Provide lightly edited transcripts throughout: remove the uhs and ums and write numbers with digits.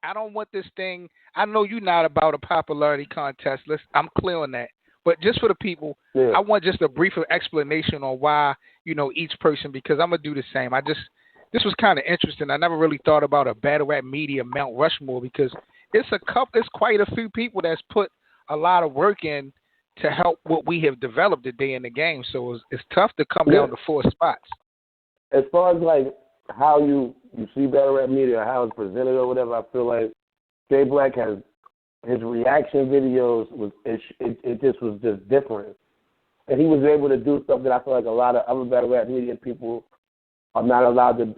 I don't want this thing. I know you're not about a popularity contest. I'm clear on that. But just for the people, Yeah. I want just a brief explanation on why each person, because I'm gonna do the same. This was kind of interesting. I never really thought about a battle rap media Mount Rushmore because it's quite a few people that's put a lot of work in to help what we have developed today in the game. So it's tough to come Yeah. down to four spots. As far as like how you see battle rap media, how it's presented or whatever, I feel like Jay Black has his reaction videos it just was just different, and he was able to do stuff that I feel like a lot of other battle rap media people are not allowed to.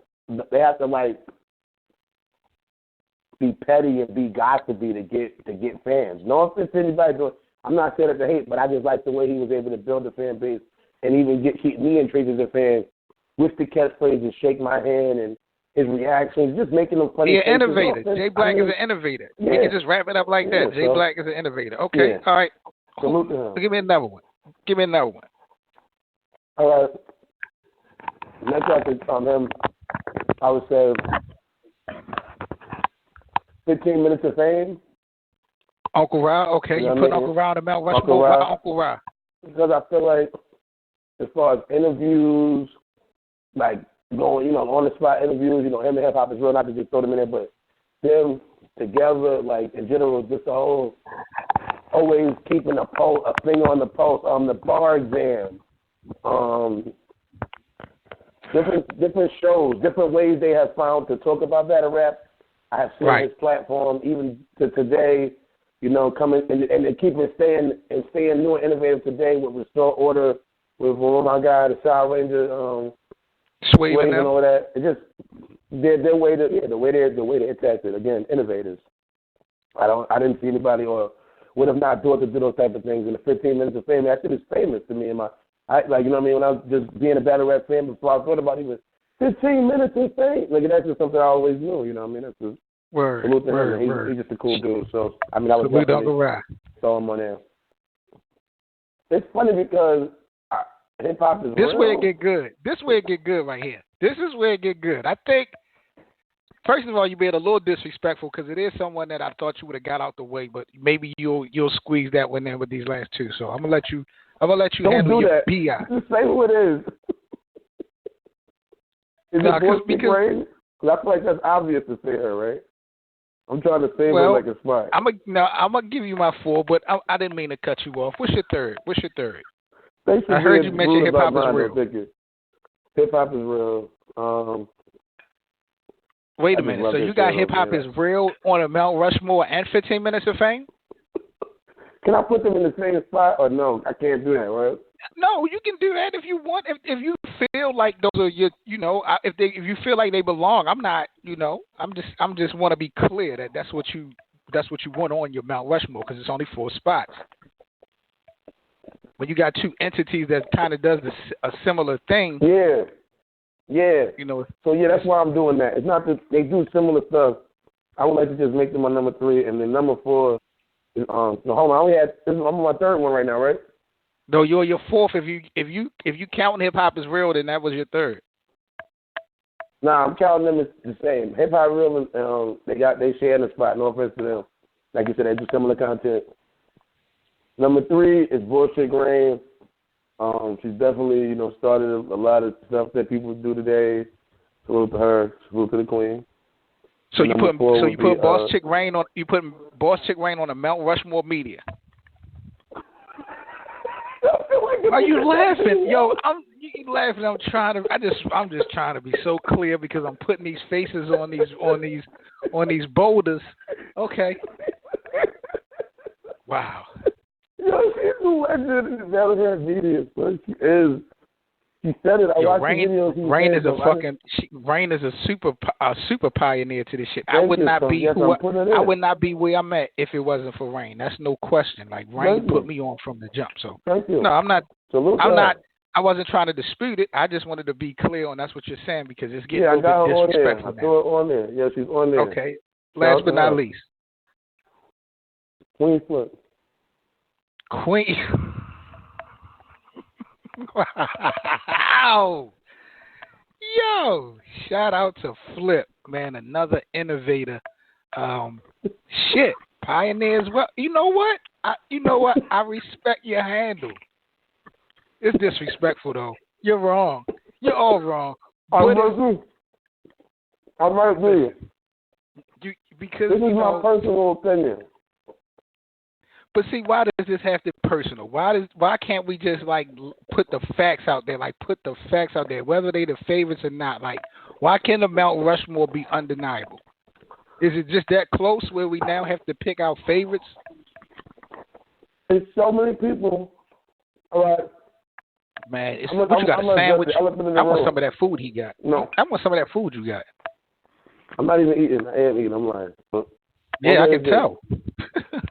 They have to like be petty and be gossipy to get fans. No offense to anybody, I'm not saying it to hate, but I just like the way he was able to build a fan base and even keep me intrigued as a fan with the catchphrases, shake my hand, and his reactions, just making them funny. He's an innovator. Jay Black is an innovator. Yeah. We can just wrap it up like that. Jay Black is an innovator. Okay, all right. Salute to him. Give me another one. All right. Next after him, I would say 15 Minutes of Fame. Uncle Ra, okay. You put Uncle Ra on the Mount Rushmore. Why Uncle Ra? Because I feel like as far as interviews, like going, on the spot interviews, him and hip hop is real, not to just throw them in there, but them together, like in general, just the whole always keeping a finger on the pulse, the bar exam, different shows, different ways they have found to talk about battle rap. I have seen his platform even to today, coming and keeping staying new and innovative today with Restore Order, with my guy, the South Ranger, Swave and all that. It just their way to the way they attacked it. Again, innovators. I didn't see anybody or would have not thought to do those type of things in the 15 Minutes of Fame. That shit is famous to me. When I was just being a battle rap fan before I thought about it, even 15 Minutes of Fame. Like that's just something I always knew. That's just word. He's just a cool dude. So I was definitely throw him on there. It's funny because hip hop is this where it get good. This where it get good right here. This is where it get good. I think. First of all, you're being a little disrespectful because it is someone that I thought you would have got out the way, but maybe you'll squeeze that one in with these last two. So I'm gonna let you Don't handle do your that. PI. Just say who it is. Is it Bullshit Brain? Because I feel like that's obvious to say her, right? I'm trying to save her like a spot. I'm gonna give you my four, but I didn't mean to cut you off. What's your third? I heard you mention hip hop is real. Hip hop is real. Wait a minute. So you got hip hop is real on a Mount Rushmore and 15 Minutes of Fame? Can I put them in the same spot or no? I can't do that, right? No, you can do that if you want. If you feel like those are your, if you feel like they belong, I'm not, I'm just want to be clear that that's what you want on your Mount Rushmore because it's only four spots. When you got two entities that kind of does a similar thing. Yeah. So that's why I'm doing that. It's not that they do similar stuff. I would like to just make them my number 3, and then number 4 is hold on. I'm on my third one right now, right? No, you're your fourth. If you count hip hop as real, then that was your third. Nah, I'm counting them as the same. Hip hop real, and they share in the spot. No offense to them. Like you said, they do similar content. Number 3 is Bullshit Grain. She's definitely, started a lot of stuff that people do today. Salute to her. Salute to the queen. So you put Boss Chick Rain on the Mount Rushmore media. Are you laughing? Yo, you laughing. I'm just trying to be so clear because I'm putting these faces on these boulders. Okay. Wow. Yo, she's a legend in the battle rap media. She is. She said it. I watched the videos. Rain is a super pioneer to this shit. I would not be where I'm at if it wasn't for Rain. That's no question. Like Rain put me on from the jump. So thank you. No, I'm not. Salute I'm not. I wasn't trying to dispute it. I just wanted to be clear on that's what you're saying because it's getting a little bit disrespectful now. I threw her on there. Yeah, she's on there. Okay. Last but not least, Queen Flip. Queen. Wow. Yo, shout out to Flip, man, another innovator Um, shit, Pioneers. Well, you know what? I respect your handle. It's disrespectful though. You're wrong. You're all wrong. I But might agree. you because This is you know, my personal opinion. But see, why does this have to be personal? Why can't we just like put the facts out there? Like put the facts out there, whether they the favorites or not. Like, why can't the Mount Rushmore be undeniable? Is it just that close where we now have to pick our favorites? There's so many people. All right. Man, what you got, a sandwich? I want some of that food he got. No. I want some of that food you got. I'm not even eating. I am eating. I'm lying. Yeah, I can tell.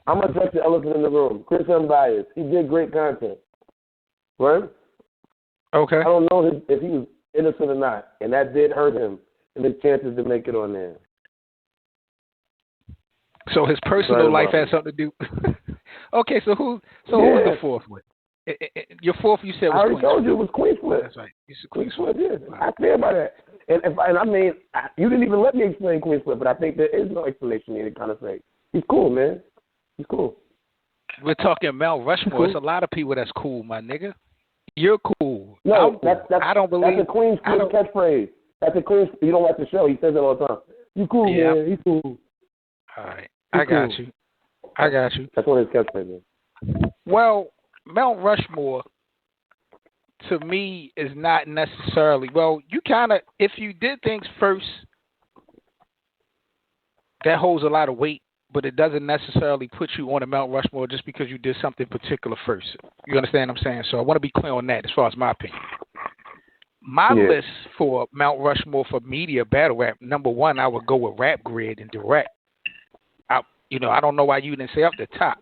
I'm going to address the elephant in the room. Chris Unbiased. He did great content. Right? Okay. I don't know if he was innocent or not, and that did hurt him and his chances to make it on there. So his personal life has something to do. Okay, so who was the fourth one? Your fourth, you said was I already told you it was Queen Flip. That's right. It's Queen Flip, yeah. I stand by that. And I mean, you didn't even let me explain Queen Flip, but I think there is no explanation needed, kind of say. He's cool, man. He's cool. We're talking Mount Rushmore. Cool. It's a lot of people that's cool, my nigga. You're cool. No, I don't believe. That's a Queen Flip catchphrase. That's a Queen. You don't like the show. He says it all the time. You cool, man. He's cool. All right. I got you. That's what his catchphrase is. Well, Mount Rushmore, to me, is not necessarily. Well, you kind of, if you did things first, that holds a lot of weight, but it doesn't necessarily put you on a Mount Rushmore just because you did something particular first. You understand what I'm saying? So I want to be clear on that as far as my opinion. My list for Mount Rushmore for media battle rap, number one, I would go with Rap Grid and Direct. I don't know why you didn't say up the top.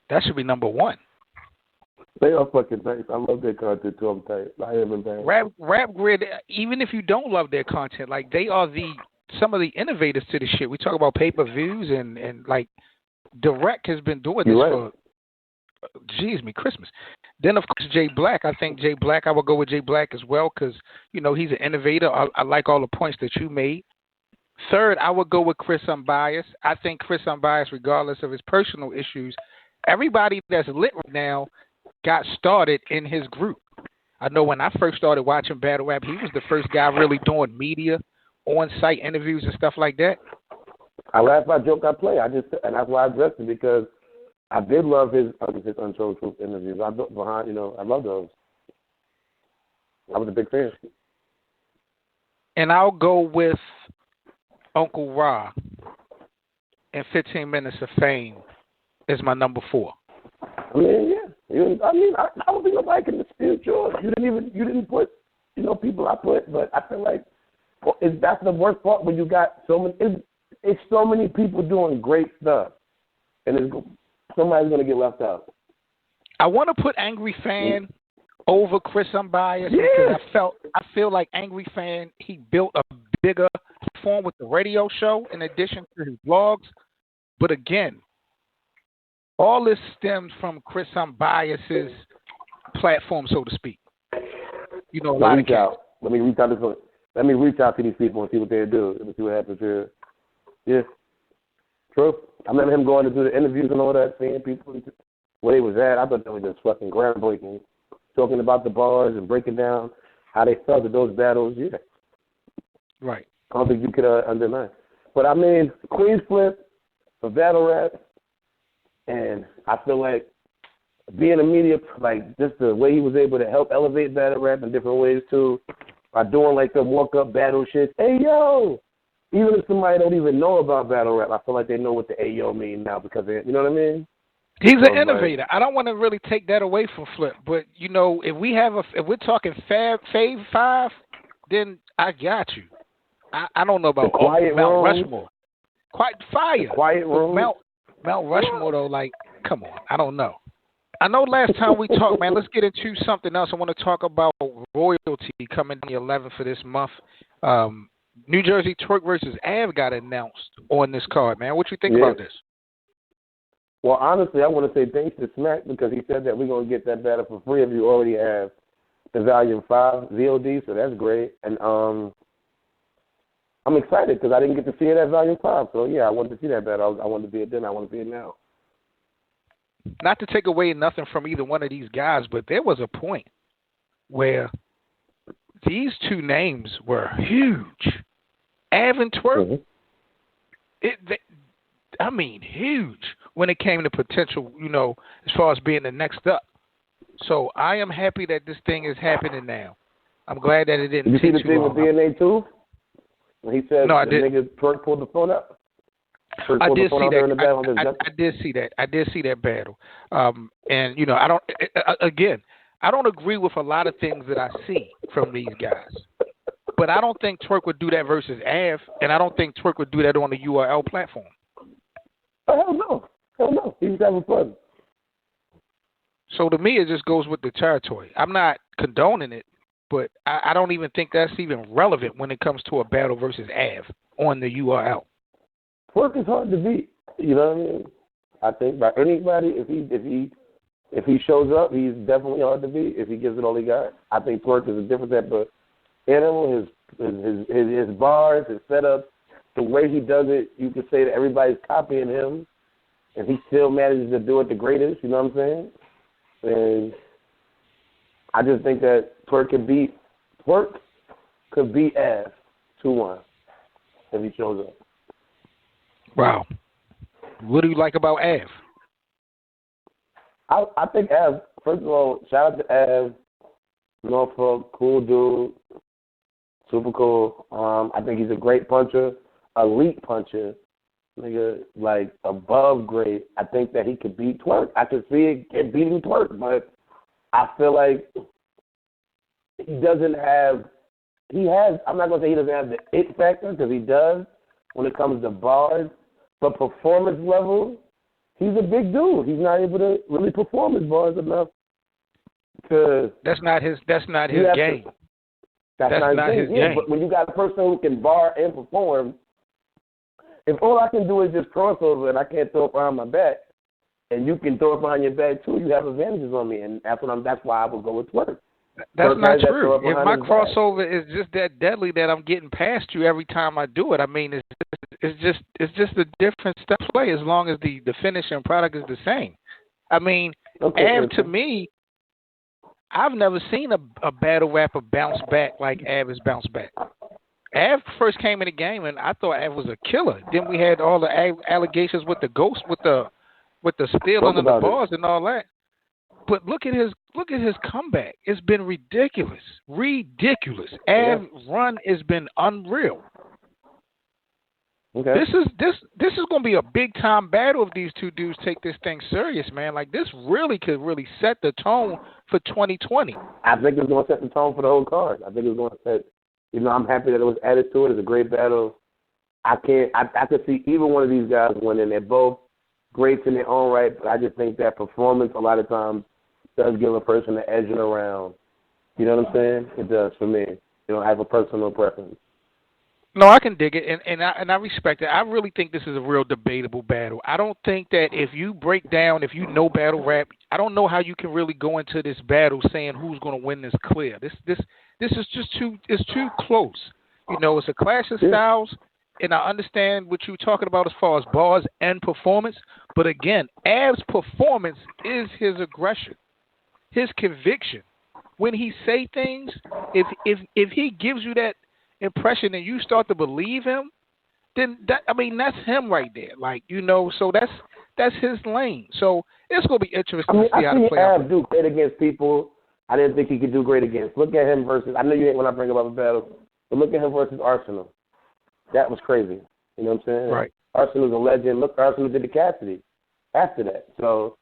That should be number one. They are fucking nice. I love their content too. I'm tight. I haven't been. Rap Grid, even if you don't love their content, like they are some of the innovators to this shit. We talk about pay-per-views and like Direct has been doing this for Christmas. Then of course Jay Black. I think Jay Black. I would go with Jay Black as well because he's an innovator. I like all the points that you made. Third, I would go with Chris Unbiased. I think Chris Unbiased, regardless of his personal issues, everybody that's lit right now got started in his group. I know when I first started watching battle rap, he was the first guy really doing media, on-site interviews and stuff like that. I laugh, I joke, I play. And that's why I addressed it because I did love his Untold Truth interviews. I love those. I was a big fan. And I'll go with Uncle Ra and 15 Minutes of Fame is my number 4. I mean, yeah. I don't think nobody can dispute yours. You didn't put, people I put, but I feel like that's the worst part when you got so many. It's so many people doing great stuff, and somebody's gonna get left out. I want to put Angry Fan over Chris Unbiased because I feel like Angry Fan, he built a bigger platform with the radio show in addition to his blogs. But again, all this stems from Chris Unbiased's platform, so to speak. A lot of cats. Let me reach out to these people and see what they do. Let me see what happens here. Yeah, true. I remember him going to do the interviews and all that, seeing people where they was at. I thought that was just fucking groundbreaking. Talking about the bars and breaking down how they felt at those battles. Yeah. Right. I don't think you could undeny. But I mean, Queen's Flip for battle rap, and I feel like being a media, like just the way he was able to help elevate battle rap in different ways too, by doing like the walk-up battle shit. Hey, yo! Even if somebody don't even know about battle rap, I feel like they know what the Ayo mean now because you know what I mean? He's an innovator. I don't want to really take that away from Flip, but if we're talking Fave 5, then I got you. I don't know about Mount Rushmore. Quite fire. Quiet Room. Mount Rushmore though, like, come on. I don't know. I know last time we talked, man. Let's get into something else. I want to talk about royalty coming the 11th for this month. New Jersey Twork versus Av got announced on this card, man. What you think about this? Well, honestly, I want to say thanks to Smack because he said that we're going to get that battle for free if you already have the Volume 5 VOD, so that's great. And I'm excited because I didn't get to see it at Volume 5. So, yeah, I wanted to see that battle. I wanted to see it then. I want to see it now. Not to take away nothing from either one of these guys, but there was a point where these two names were huge. Av and Twork, huge when it came to potential, as far as being the next up. So I am happy that this thing is happening now. I'm glad that it didn't take too long. Did you see the thing with DNA too? When he said no, the nigga Twork pulled the phone up? I did see that. I did see that. I did see that battle. And I don't agree with a lot of things that I see from these guys. But I don't think Twork would do that versus Av, and I don't think Twork would do that on the URL platform. Oh, hell no. He's having fun. So to me, it just goes with the territory. I'm not condoning it, but I don't even think that's even relevant when it comes to a battle versus Av on the URL. Twork is hard to beat. You know what I mean? I think by anybody, if he shows up, he's definitely hard to beat. If he gives it all he got, I think Twork is a different type of animal. His bars, his setup, the way he does it, you could say that everybody's copying him, and he still manages to do it the greatest. You know what I'm saying? And I just think that Twork could beat Av 2-1 if he shows up. Wow. What do you like about Av? I think Av, first of all, shout out to Av, Norfolk, cool dude, super cool. I think he's a great puncher, elite puncher, nigga, like above great. I think that he could beat Twork. I could see it beating Twork, but I feel like he doesn't have, I'm not going to say he doesn't have the it factor, because he does when it comes to bars, but performance level, he's a big dude. He's not able to really perform his bars enough to. That's not his game. That's not his game. But when you got a person who can bar and perform, if all I can do is just crossover and I can't throw it behind my back, and you can throw it behind your back too, you have advantages on me, and that's why I would go with Twork. That's not true. If my crossover is just that deadly that I'm getting past you every time I do it, I mean, it's just a different step play as long as the finishing product is the same. I mean, Av to me, I've never seen a battle rapper bounce back like Av has bounced back. Av first came in the game, and I thought Av was a killer. Then we had all the allegations with the ghost, with the stealing of the bars and all that. But look at his comeback. It's been ridiculous. Av's run has been unreal. Okay. This is going to be a big time battle if these two dudes take this thing serious, man. Like, this really could set the tone for 2020. I think it's going to set the tone for the whole card. I think it's going to set. I'm happy that it was added to it. It's a great battle. I could see either one of these guys winning. They're both greats in their own right, but I just think that performance a lot of times does give a person the edging around. You know what I'm saying? It does for me. I have a personal preference. No, I can dig it, and I respect it. I really think this is a real debatable battle. I don't think that if you break down, if you know battle rap, I don't know how you can really go into this battle saying who's going to win this clear. This is just too close. It's a clash of styles, and I understand what you're talking about as far as bars and performance. But again, Av's performance is his aggression, his conviction. When he say things, if he gives you that impression and you start to believe him, then that's him right there. So that's his lane. So it's gonna be interesting to see how to play out. I do great against people I didn't think he could do great against. Look at him versus. I know you hate when I bring up a battle, but look at him versus Arsenal. That was crazy. You know what I'm saying? Right. Arsenal's a legend. Look, Arsenal did to Cassidy after that. So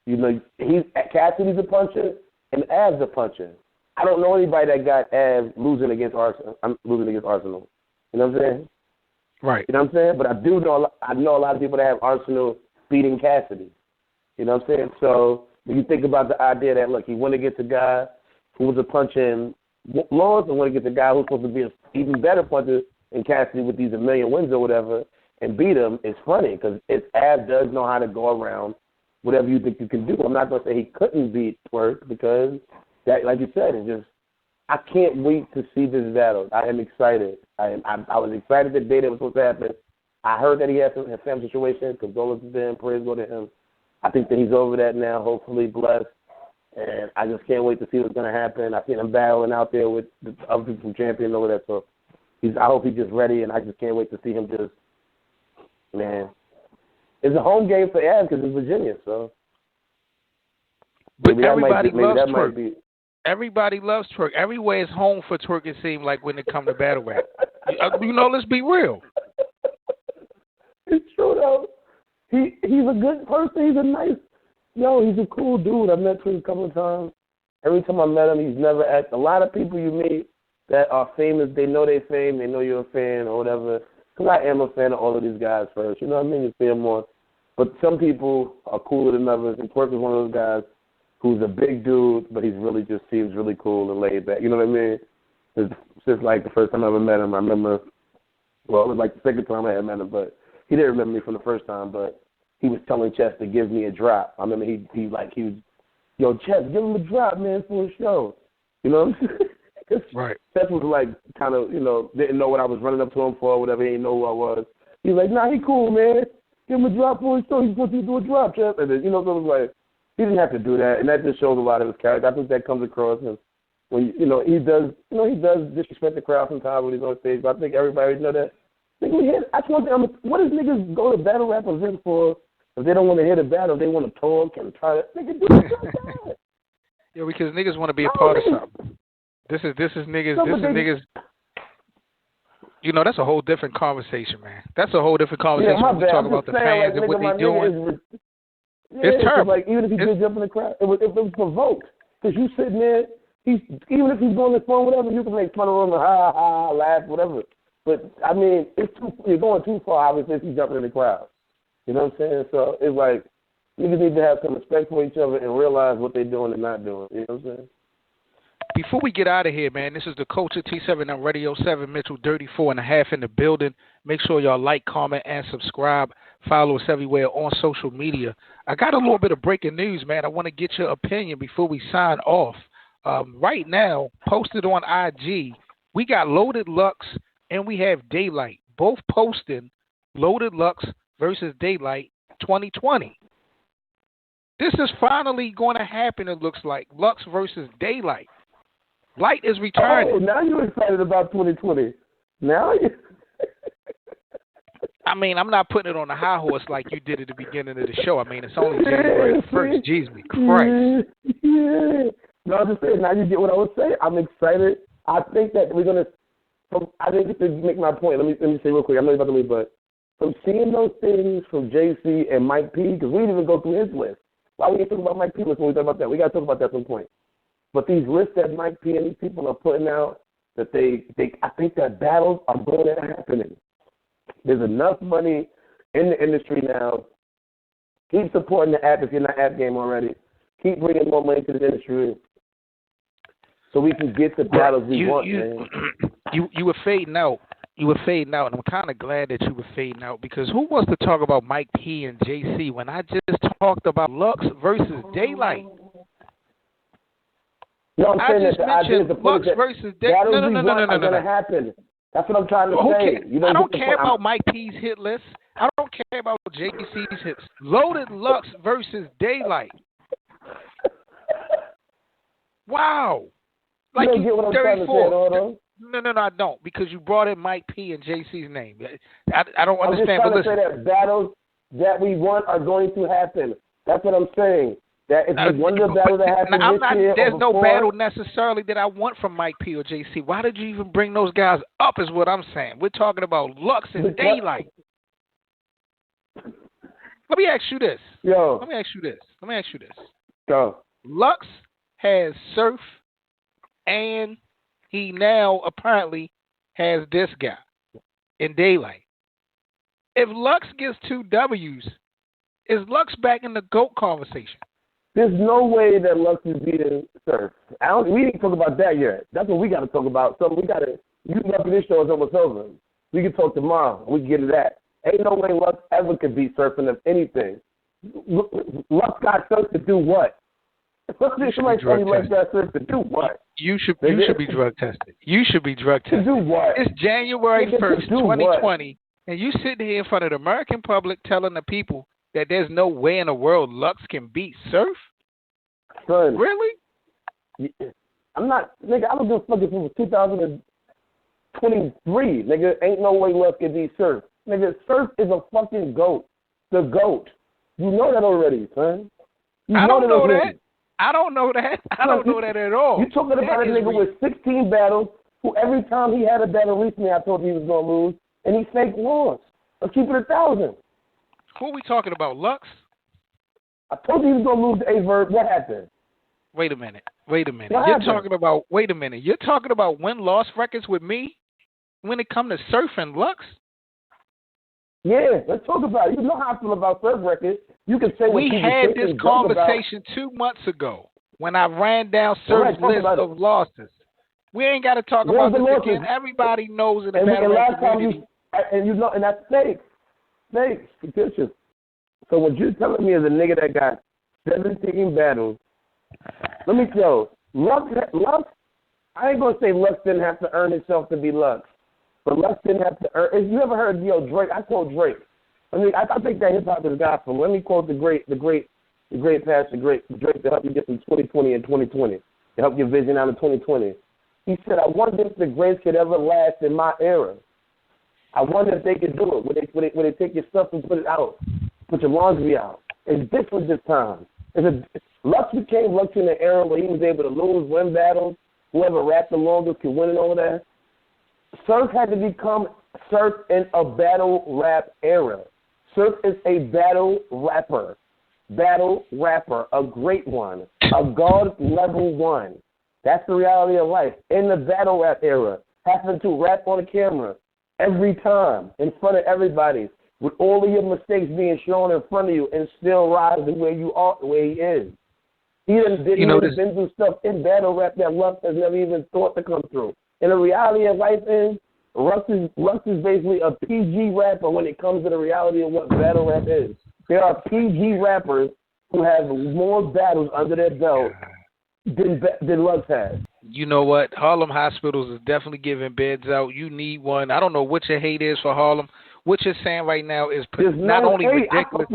Cassidy's a puncher and Av's a puncher. I don't know anybody that got Av losing against Arsenal. I'm losing against Arsenal. You know what I'm saying? Right. You know what I'm saying? But I know a lot of people that have Arsenal beating Cassidy. You know what I'm saying? So when you think about the idea that, look, he went against a guy who was a puncher in Lawrence and went against a guy who's supposed to be an even better puncher in Cassidy with these 1 million wins or whatever and beat him, it's funny because Av does know how to go around whatever you think you can do. I'm not going to say he couldn't beat Twork because that, like you said, it's just I can't wait to see this battle. I am excited. I was excited the day that was supposed to happen. I heard that he had some family situation. Condolences to him. Praise go to him. I think that he's over that now, hopefully blessed. And I just can't wait to see what's going to happen. I seen him battling out there with the other people from Champion and all that. So I hope he's just ready, and I just can't wait to see him just, man. It's a home game for Av because it's Virginia, so. But everybody loves Twork. Everybody loves Twork. Everywhere is home for Twork, it seems like, when it comes to battle rap. Let's be real. It's true, though. He's a good person. He's a nice, he's a cool dude. I've met him a couple of times. Every time I met him, he's never asked. A lot of people you meet that are famous, they know they're famous, they know you're a fan or whatever. Because I am a fan of all of these guys first. You know what I mean? You see them more. But some people are cooler than others. And Twork is one of those guys who's a big dude, but he really just seems really cool and laid back. You know what I mean? It's just like the first time I ever met him. I remember, it was like the second time I had met him, but he didn't remember me from the first time, but he was telling Chess to give me a drop. I remember he was, yo, Chess, give him a drop, man, for a show. You know what I'm saying? Right. Chess was like kind of, didn't know what I was running up to him for or whatever. He didn't know who I was. He was like, nah, he cool, man. Give him a drop for his show. He's supposed to do a drop, Chess. And then, so it was like, he didn't have to do that, and that just shows a lot of his character. I think that comes across him when he does disrespect the crowd sometimes when he's on stage. But I think everybody know that. That's one thing. What does niggas go to battle rap events for if they don't want to hear the battle? They want to talk and try to nigga do it. Yeah, because niggas want to be a part of something. This is niggas. This is niggas. That's a whole different conversation, man. That's a whole different conversation when we talk about the fans and what they doing. It's terrible. Like, even if he did jump in the crowd, it was provoked. Because you sitting there, even if he's on his phone, whatever, you can make fun of him and laugh, whatever. But, I mean, you're going too far, obviously, if he's jumping in the crowd. You know what I'm saying? So it's like, niggas need to have some respect for each other and realize what they're doing and not doing. You know what I'm saying? Before we get out of here, man, this is the Culture T7 on Radio 7, Mitchell 34.5 in the building. Make sure y'all like, comment, and subscribe. Follow us everywhere on social media. I got a little bit of breaking news, man. I want to get your opinion before we sign off. Right now, posted on IG, we got Loaded Lux and we have Daylyt, both posting Loaded Lux versus Daylyt 2020. This is finally going to happen, it looks like. Lux versus Daylyt. Light is returning. Oh, now you're excited about 2020. Now you... I mean, I'm not putting it on a high horse like you did at the beginning of the show. I mean, it's only January 1st. Jesus Christ. Yeah. No, I'm just saying, now you get what I was saying. I'm excited. I think that we're going to, I think to make my point, let me say real quick, I know you're about to leave, but from seeing those things from JC and Mike P, because we didn't even go through his list. Why we didn't talk about Mike P list when we talk about that? We got to talk about that at some point. But these lists that Mike P and these people are putting out, that I think that battles are going to happen. There's enough money in the industry now. Keep supporting the app if you're not app game already. Keep bringing more money to the industry so we can get the battles we want, man. You were fading out. You were fading out, and I'm kind of glad that you were fading out because who wants to talk about Mike P and JC when I just talked about Lux versus Daylyt? No, I'm saying that the idea is Lux versus Daylyt. No. Going to happen. That's what I'm trying to say. I don't care about Mike P's hit list. I don't care about JC's hits. Loaded Lux versus Daylyt. Wow. Like you get what I'm trying to say, No, I don't, because you brought in Mike P and JC's name. I don't understand. I'm just trying to say that battles that we want are going to happen. That's what I'm saying. That if one of the battles that happen this year there's no battle necessarily that I want from Mike P or JC. Why did you even bring those guys up is what I'm saying. We're talking about Lux and Daylyt. Let me ask you this. Let me ask you this. Go. Lux has Surf, and he now apparently has this guy in Daylyt. If Lux gets 2 W's, is Lux back in the GOAT conversation? There's no way that Lux is beating Surf. We didn't talk about that yet. That's what we got to talk about. So we got to, you after this show is almost over. We can talk tomorrow. We can get to that. Ain't no way Lux ever could beat Surf in anything. Lux got Surf to do what? Somebody tell me like that Surf to do what? You should be drug tested. You should be drug tested. To do what? It's January 1st, 2020, and you sitting here in front of the American public telling the people that there's no way in the world Lux can beat Surf? Son, really? I'm not, nigga. I don't give a fuck if it was 2023, nigga. Ain't no way Lux can beat Surf, nigga. Surf is a fucking goat. The goat. You know that already, son. I don't know that. I don't know that. I don't know that at all. You talking about a nigga with 16 battles who every time he had a battle recently, I told you he was going to lose, and he faked loss. Let's keep it 1,000. Who are we talking about, Lux? I told you he was going to lose to A-Verb. What happened? Wait a minute. You're talking about win-loss records with me when it comes to Surf and Lux? Yeah, let's talk about it. You know how I feel about Surf records. You can say we had this conversation 2 months ago when I ran down Surf's list of losses. We ain't got to talk about this again. Everybody knows in the battle rap community. And that's fake. Fictitious. So what you're telling me is a nigga that got 17 battles. Let me tell you, Lux, I ain't going to say Lux didn't have to earn himself to be Lux. But Lux didn't have to earn. If you ever heard Drake, I quote Drake. I mean, I think that hip hop is gospel. Let me quote the great Drake to help you get through 2020 and 2020, to help your vision out of 2020. He said, "I wonder if the greats could ever last in my era. I wonder if they could do it when they take your stuff and put it out, put your laundry out. It's different this time. Lux became Lux in an era where he was able to win battles. Whoever rapped the longest could win and all that. Surf had to become Surf in a battle rap era. Surf is a battle rapper, a great one, a God level one. That's the reality of life. In the battle rap era, having to rap on the camera every time in front of everybody, with all of your mistakes being shown in front of you, and still rise the way you are, the way he is. He didn't been through stuff in battle rap that Lux has never even thought to come through. And the reality of life is, Lux is basically a PG rapper when it comes to the reality of what battle rap is. There are PG rappers who have more battles under their belt than Lux has. You know what? Harlem Hospitals is definitely giving beds out. You need one. I don't know what your hate is for Harlem. What you're saying right now is not only ridiculous.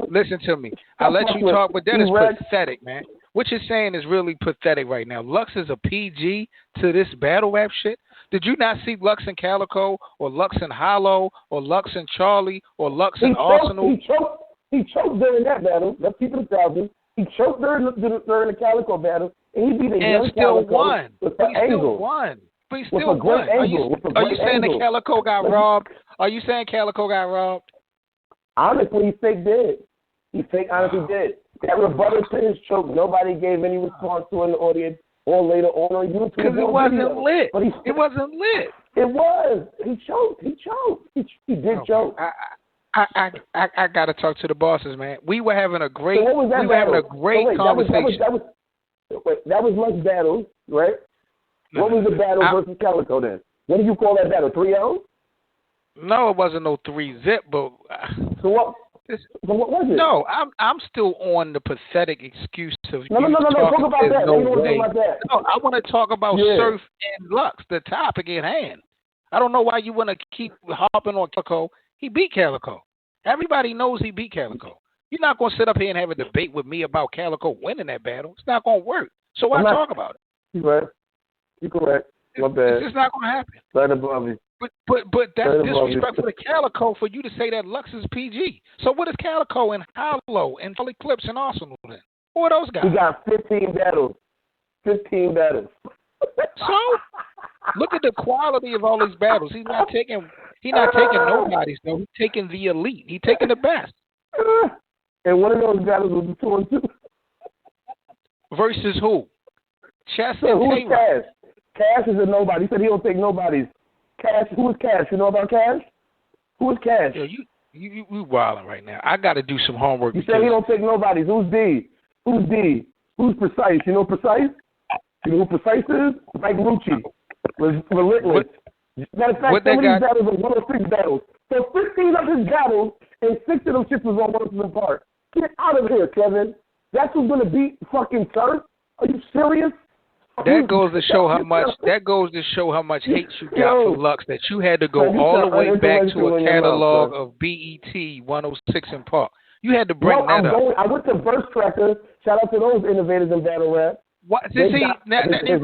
Listen to me. I'll let you talk, but that is pathetic, man. What you're saying is really pathetic right now. Lux is a PG to this battle rap shit. Did you not see Lux and Calico, or Lux and Hollow, or Lux and Charlie, or Lux and Arsenal? He choked during that battle. Let's keep it 1,000. He choked during the Calico battle, and he beat a young Calico won. With an angle. But he still won. Are you saying that Calico got robbed? Are you saying Calico got robbed? Honestly, he fake did. He honestly did. That rebuttal to his choke, nobody gave any response to in the audience or later on YouTube. Because it wasn't lit. It wasn't lit. It was. He choked. He did choke. I got to talk to the bosses, man. We were having a great, conversation. That was Lux battle, right? What was the battle versus Calico then? What did you call that battle? 3-0? No, it wasn't no 3-zip, but so what was it? No, I'm still on the pathetic excuse of no. Talk about that. No, I want to talk about Surf and Lux, the topic at hand. I don't know why you want to keep hopping on Calico. He beat Calico. Everybody knows he beat Calico. You're not going to sit up here and have a debate with me about Calico winning that battle. It's not going to work. So why talk about it? You're correct. My bad. It's just not going to happen. Right above you. But that's disrespectful to Calico for you to say that Lux is PG. So what is Calico and Hollow and Charlie Clips and Arsenal then? Who are those guys? He got 15 battles. 15 battles. So look at the quality of all these battles. He's not taking nobody's though. He's taking the elite. He's taking the best. And one of those battles was the 2-2. Versus who? Chess so and who's Cash? Cash is a nobody. He said he don't take nobody's. Cash, who is Cash? You know about Cash? Who is Cash? Yo, you wilding right now. I got to do some homework. He said he don't take nobody's. Who's D? Who's Precise? You know Precise? You know who Precise is? Mike Lucci. Relentless. Matter of fact, some of these battles are 106 battles. So 15 of his battles, and 6 of them shits was on 106 part. Get out of here, Kevin. That's who's going to beat fucking Surf? Are you serious? That goes to show how much. That goes to show how much hate you got for Lux. That you had to go all the way back to a catalog of BET 106 and Park. You had to bring that up. I went to Verse Tracker. Shout out to those innovators in battle rap. What? You're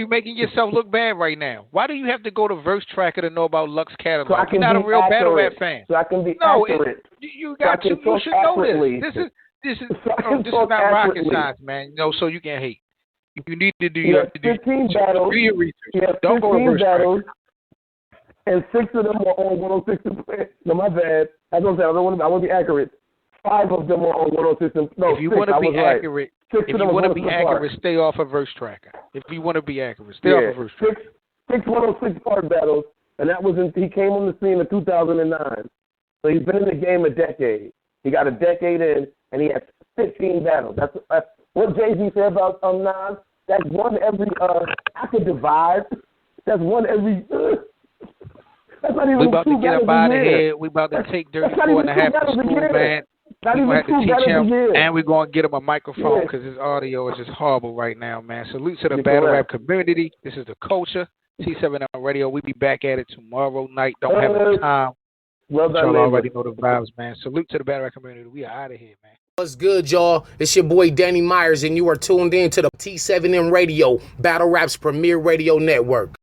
making yourself look bad right now. Why do you have to go to Verse Tracker to know about Lux catalog? So I can You're not a real accurate. battle rap fan. So I can be accurate. You should know this. This is not rocket science, man. So you can hate. You need to do your 15 battles. Do your research. Don't go to Verse battles, and 6 of them were on 106. No, my bad. As I said, I want to be accurate. 5 of them were on 106. No, if you want to be accurate, right. If you want to be accurate, stay off of Verse Tracker. If you want to be accurate, stay off of Verse Tracker. 6 106 Park battles, and that was he came on the scene in 2009. So he's been in the game a decade. He got a decade in, and he has 15 battles. That's what Jay-Z said about Nas. That's one every. I could divide. That's one every. That's not even. We about to get up out of here. We about to take Dirty 4.5 to school, man. We're going to have to teach him, and we're going to get him a microphone because his audio is just horrible right now, man. Salute to the battle rap community. This is the culture. T7 Radio. We'll be back at it tomorrow night. Don't have enough time. Well done, y'all already know the vibes, man. Salute to the battle rap community. We are out of here, man. What's good, y'all? It's your boy Danny Myers, and you are tuned in to the T7M Radio, Battle Rap's premier radio network.